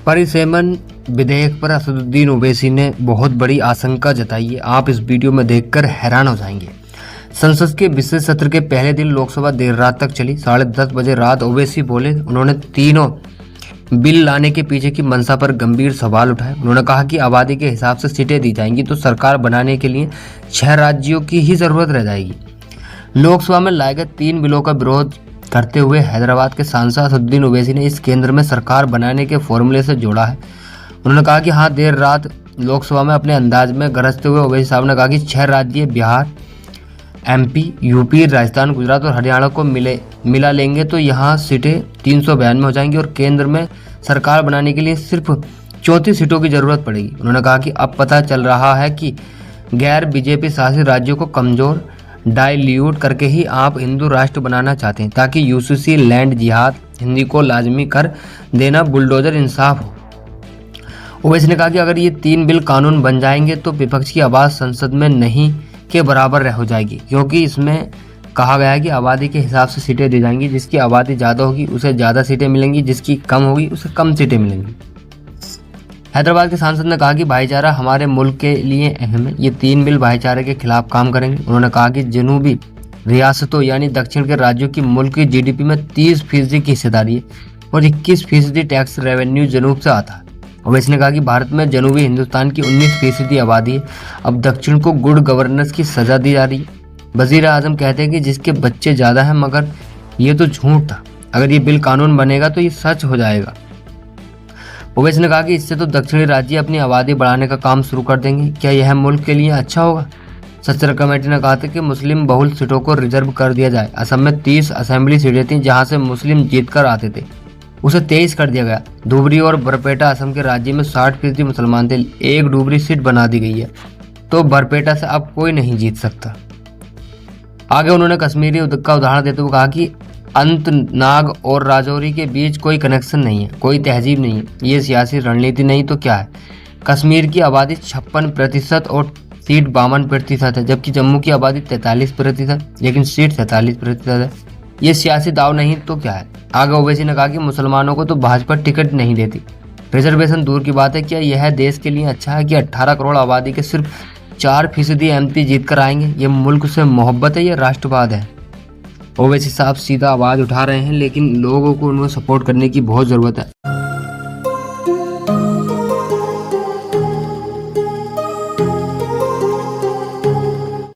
परिसेमन विधेयक पर असदुद्दीन ओवैसी ने बहुत बड़ी आशंका जताई है। आप इस वीडियो में देखकर हैरान हो जाएंगे। संसद के विशेष सत्र के पहले दिन लोकसभा देर रात तक चली। 10:30 बजे रात ओवैसी बोले। उन्होंने तीनों बिल लाने के पीछे की मंशा पर गंभीर सवाल उठाए। उन्होंने कहा कि आबादी के हिसाब से सीटें दी जाएंगी तो सरकार बनाने के लिए 6 राज्यों की ही जरूरत रह जाएगी। लोकसभा में लाए गए 3 बिलों का विरोध करते हुए हैदराबाद के सांसद असदुद्दीन ओवैसी ने इस केंद्र में सरकार बनाने के फॉर्मूले से जोड़ा है। उन्होंने कहा कि हाँ, देर रात लोकसभा में अपने अंदाज में गरजते हुए ओवैसी साहब ने कहा कि 6 राज्य बिहार, एमपी, यूपी, राजस्थान, गुजरात और हरियाणा को मिला लेंगे तो यहाँ सीटें 392 हो जाएंगी और केंद्र में सरकार बनाने के लिए सिर्फ 34 सीटों की जरूरत पड़ेगी। उन्होंने कहा कि अब पता चल रहा है कि गैर बीजेपी शासित राज्यों को कमजोर डाइल्यूट करके ही आप हिंदू राष्ट्र बनाना चाहते हैं ताकि यूसीसी, लैंड जिहाद, हिंदी को लाजमी कर देना, बुलडोजर इंसाफ हो। ओवैसी ने कहा कि अगर ये 3 बिल कानून बन जाएंगे तो विपक्ष की आवाज़ संसद में नहीं के बराबर हो जाएगी, क्योंकि इसमें कहा गया है कि आबादी के हिसाब से सीटें दी जाएंगी। जिसकी आबादी ज़्यादा होगी उसे ज़्यादा सीटें मिलेंगी, जिसकी कम होगी उसे कम सीटें मिलेंगी। हैदराबाद के सांसद ने कहा कि भाईचारा हमारे मुल्क के लिए अहम है। ये 3 बिल भाईचारे के खिलाफ काम करेंगे। उन्होंने कहा कि जनूबी रियासतों यानी दक्षिण के राज्यों की मुल्क की जीडीपी में 30% की हिस्सेदारी है और 21% टैक्स रेवेन्यू जनूब से आता है। ओवैसी ने कहा कि भारत में जनूबी हिंदुस्तान की 19% आबादी है। अब दक्षिण को गुड गवर्नेंस की सजा दी जा रही है। वजीर आजम कहते हैं कि जिसके बच्चे ज़्यादा हैं, मगर ये तो झूठ था। अगर ये बिल कानून बनेगा तो ये सच हो जाएगा। ओवैसी ने कहा कि इससे तो दक्षिणी राज्य अपनी आबादी बढ़ाने का काम शुरू कर देंगे। क्या यह मुल्क के लिए अच्छा होगा? सत्र कमेटी ने कहा था कि मुस्लिम बहुल सीटों को रिजर्व कर दिया जाए। असम में 30 असेंबली सीटें थीं जहां से मुस्लिम जीतकर आते थे, उसे 23 कर दिया गया। धुबरी और बरपेटा असम के राज्य में 60% मुसलमान थे। एक धुबरी सीट बना दी गई है तो बरपेटा से अब कोई नहीं जीत सकता। आगे उन्होंने कश्मीरी का उदाहरण देते हुए कहा कि अनंतनाग और राजौरी के बीच कोई कनेक्शन नहीं है, कोई तहजीब नहीं है। ये सियासी रणनीति नहीं तो क्या है? कश्मीर की आबादी 56% और सीट 52% है, जबकि जम्मू की आबादी 43% लेकिन सीट 47% है। ये सियासी दाव नहीं तो क्या है? आगे ओवैसी ने कहा कि मुसलमानों को तो भाजपा टिकट नहीं देती। रिजर्वेशन दूर की बात है, क्या यह देश के लिए अच्छा है कि 18 करोड़ आबादी के सिर्फ 4% एमपी जीत कर आएंगे? ये मुल्क से मोहब्बत है या राष्ट्रवाद है? ओवैसी साहब सीधा आवाज़ उठा रहे हैं, लेकिन लोगों को उनको सपोर्ट करने की बहुत ज़रूरत है।